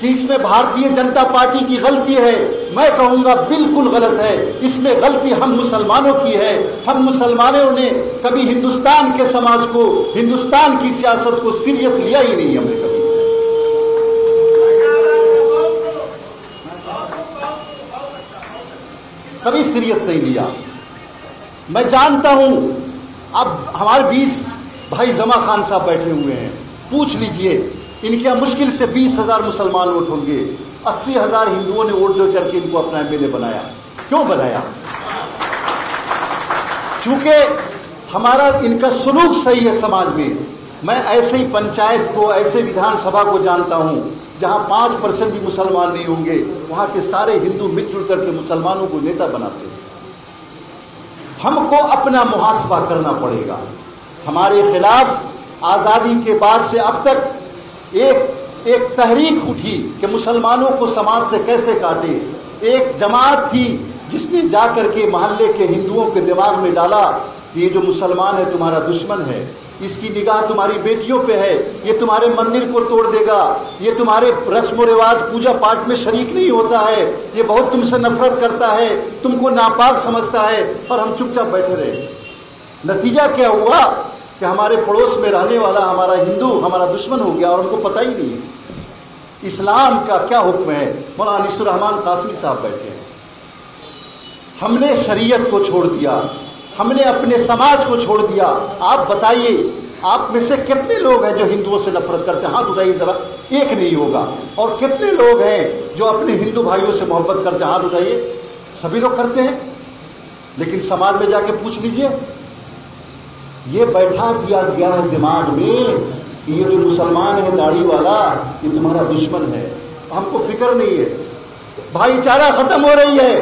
کہ اس میں بھارتیہ جنتا پارٹی کی غلطی ہے، میں کہوں گا بالکل غلط ہے۔ اس میں غلطی ہم مسلمانوں کی ہے۔ ہم مسلمانوں نے کبھی ہندوستان کے سماج کو، ہندوستان کی سیاست کو سیریس لیا ہی نہیں، ہم نے کبھی سیریس نہیں لیا۔ میں جانتا ہوں اب ہمارے 20 بھائی زما خان صاحب بیٹھے ہوئے ہیں، پوچھ لیجئے ان کے مشکل سے 20,000 مسلمان ووٹ ہوں گے، 80,000 ہندوؤں نے ووٹ دے کر کے ان کو اپنا ایم ایل اے بنایا۔ کیوں بنایا؟ چونکہ ہمارا ان کا سلوک صحیح ہے سماج میں۔ میں ایسے ہی پنچایت کو، ایسے ویدھان سبھا کو جانتا ہوں جہاں 5% بھی مسلمان نہیں ہوں گے، وہاں کے سارے ہندو مل جل کر کے مسلمانوں کو نیتا بناتے ہیں۔ ہم کو اپنا محاسبہ کرنا پڑے گا۔ ہمارے خلاف آزادی کے بعد سے اب تک ایک تحریک اٹھی کہ مسلمانوں کو سماج سے کیسے کاٹے۔ ایک جماعت تھی جس نے جا کر کے محلے کے ہندوؤں کے دماغ میں ڈالا کہ یہ جو مسلمان ہے تمہارا دشمن ہے، اس کی نگاہ تمہاری بیٹیوں پہ ہے، یہ تمہارے مندر کو توڑ دے گا، یہ تمہارے رسم و رواج پوجا پاٹ میں شریک نہیں ہوتا ہے، یہ بہت تم سے نفرت کرتا ہے، تم کو ناپاک سمجھتا ہے، اور ہم چپ چاپ بیٹھے رہے۔ نتیجہ کیا ہوا کہ ہمارے پڑوس میں رہنے والا ہمارا ہندو ہمارا دشمن ہو گیا اور ان کو پتہ ہی نہیں ہے اسلام کا کیا حکم ہے۔ مولانا انیس الرحمان قاسمی صاحب بیٹھے ہیں۔ ہم نے شریعت کو چھوڑ دیا، ہم نے اپنے سماج کو چھوڑ دیا۔ آپ بتائیے آپ میں سے کتنے لوگ ہیں جو ہندوؤں سے نفرت کرتے ہیں؟ ہاتھ اٹھائیے ذرا، ایک نہیں ہوگا۔ اور کتنے لوگ ہیں جو اپنے ہندو بھائیوں سے محبت کرتے ہیں؟ ہاتھ اٹھائیے۔ سبھی لوگ کرتے ہیں، لیکن سماج میں جا کے پوچھ لیجئے، یہ بیٹھا دیا گیا ہے دماغ میں کہ یہ جو مسلمان ہے داڑھی والا یہ تمہارا دشمن ہے۔ ہم کو فکر نہیں ہے، بھائی چارہ ختم ہو رہی ہے،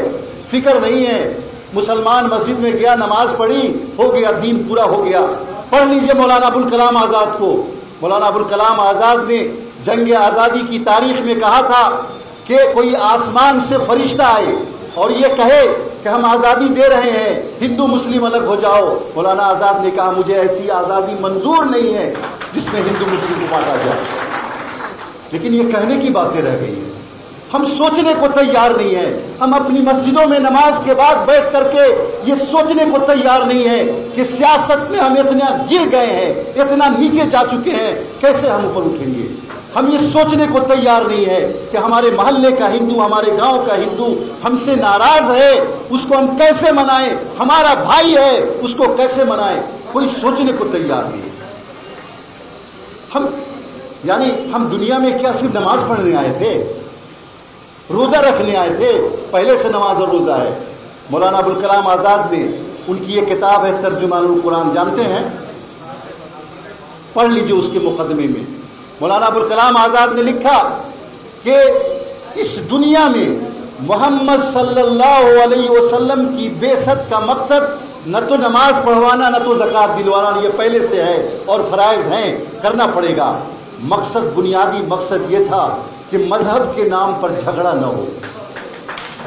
فکر نہیں ہے۔ مسلمان مسجد میں گیا، نماز پڑھی، ہو گیا، دین پورا ہو گیا۔ پڑھ لیجئے مولانا ابوالکلام آزاد کو۔ مولانا ابوالکلام آزاد نے جنگ آزادی کی تاریخ میں کہا تھا کہ کوئی آسمان سے فرشتہ آئے اور یہ کہے کہ ہم آزادی دے رہے ہیں، ہندو مسلم الگ ہو جاؤ۔ مولانا آزاد نے کہا مجھے ایسی آزادی منظور نہیں ہے جس میں ہندو مسلم کو بانٹا جائے۔ لیکن یہ کہنے کی باتیں رہ گئی ہیں، ہم سوچنے کو تیار نہیں ہیں۔ ہم اپنی مسجدوں میں نماز کے بعد بیٹھ کر کے یہ سوچنے کو تیار نہیں ہے کہ سیاست میں ہم اتنا گر گئے ہیں، اتنا نیچے جا چکے ہیں، کیسے ہم اوپر اٹھیں گے۔ ہم یہ سوچنے کو تیار نہیں ہے کہ ہمارے محلے کا ہندو، ہمارے گاؤں کا ہندو ہم سے ناراض ہے، اس کو ہم کیسے منائیں، ہمارا بھائی ہے اس کو کیسے منائیں، کوئی سوچنے کو تیار نہیں ہے۔ ہم دنیا میں کیا صرف نماز پڑھنے آئے تھے؟ روزہ رکھنے آئے تھے؟ پہلے سے نماز اور روزہ ہے۔ مولانا ابوالکلام آزاد نے، ان کی یہ کتاب ہے ترجمان القرآن، جانتے ہیں؟ پڑھ لیجئے اس کے مقدمے میں مولانا ابوالکلام آزاد نے لکھا کہ اس دنیا میں محمد صلی اللہ علیہ وسلم کی بعثت کا مقصد نہ تو نماز پڑھوانا نہ تو زکوٰۃ دلوانا، یہ پہلے سے ہے اور فرائض ہیں، کرنا پڑے گا۔ مقصد، بنیادی مقصد یہ تھا کہ مذہب کے نام پر جھگڑا نہ ہو۔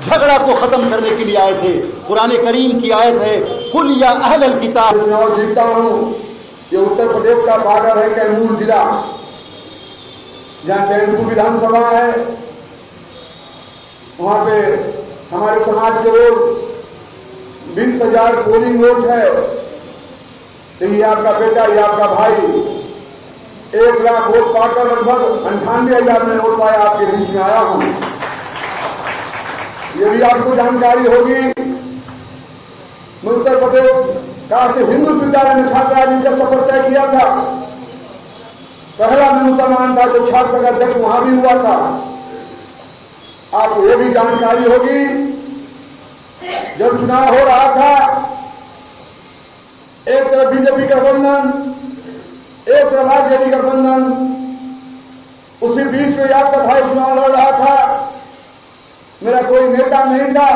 جھگڑا کو ختم کرنے کے لیے آئے تھے۔ قرآن کریم کی آیت ہے قل یا اہل الکتاب۔ میں اور جیتا ہوں، یہ اتر پردیش کا بارڈر ہے کیمور ضلع، جہاں چین پور ودھان سبھا ہے، وہاں پہ ہمارے سماج کے لوگ 20,000 پولنگ ووٹ ہے۔ یہ آپ کا بیٹا، یہ آپ کا بھائی 1 لاکھ ووٹ پا کر لگ بھگ 98,000 میں ووٹ پایا، آپ کے بیچ میں آیا ہوں۔ یہ بھی آپ کو جانکاری ہوگی، میں اتر پردیش کاشی ہندو ودیالیہ میں چھاتر جی کا سفر طے کیا تھا۔ پہلا میں مسلمان تھا جو چھاتر کا ادھیکش وہاں بھی ہوا تھا۔ آپ کو یہ بھی جانکاری ہوگی، جب چناؤ ہو رہا تھا ایک طرف بی جے پی کا گٹھبندھن، ایک طرف آر جے ڈی کا گٹھبندھن، اسی بیچ میں آپ کا بھائی چناؤ لڑ رہا تھا۔ میرا کوئی نیتا نہیں تھا،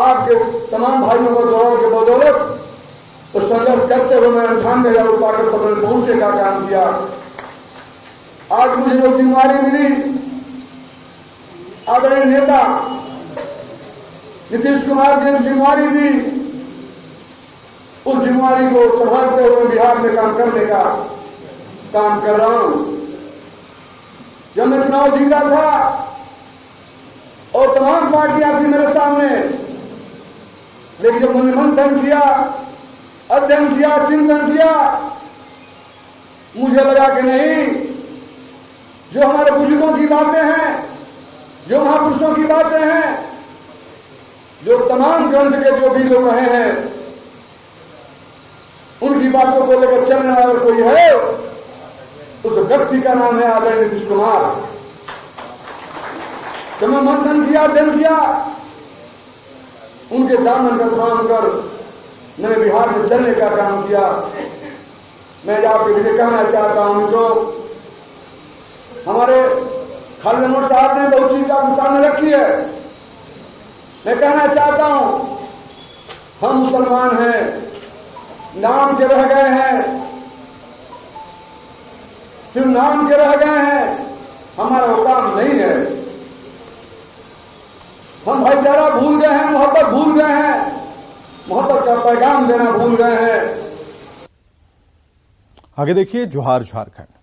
آپ کے تمام بھائیوں کو دور کے بدولت تو سنگھرش کرتے ہوئے میں 98,000 ووٹ پا کر سدن پہنچنے کا کام کیا۔ آج مجھے جو ذمہ داری ملی، آدرنیہ نیتا نتیش کمار جی نے ذمہ داری دی، اس ذمہ داری کو سنبھالتے ہوئے بہار میں کام کرنے کا کام کر رہا ہوں۔ جب میں چناؤ جیتا تھا اور تمام پارٹیاں تھیں میرے سامنے، لیکن جب میں نے منتھن کیا، ادھین کیا، چنتن کیا، مجھے لگا کہ نہیں، جو ہمارے بزرگوں کی باتیں ہیں، جو مہاپرشوں کی باتیں ہیں، جو تمام گرنتھ کے جو بھی لوگ رہے ہیں، ان کی باتوں کو لے کر چلنے والا کوئی ہے، اس ویکتی کا نام ہے آدرنیہ نتیش کمار۔ جب میں منتھن کیا، ادھین کیا، ان کے دامن کا تھام کر میں نے بہار میں چلنے کا کام کیا۔ میں آپ کے لیے کہنا چاہتا ہوں، جو ہمارے خالد انور صاحب نے بہت چیز آپ کے سامنے رکھی ہے، میں کہنا چاہتا ہوں ہم مسلمان ہیں، نام کے رہ گئے ہیں، صرف نام کے رہ گئے ہیں، ہمارا وہ کام نہیں ہے۔ ہم بھائی چارہ بھول گئے ہیں، محبت بھول گئے ہیں، محبت کا پیغام دینا بھول گئے ہیں۔ آگے دیکھیے جوہار جھارکھنڈ۔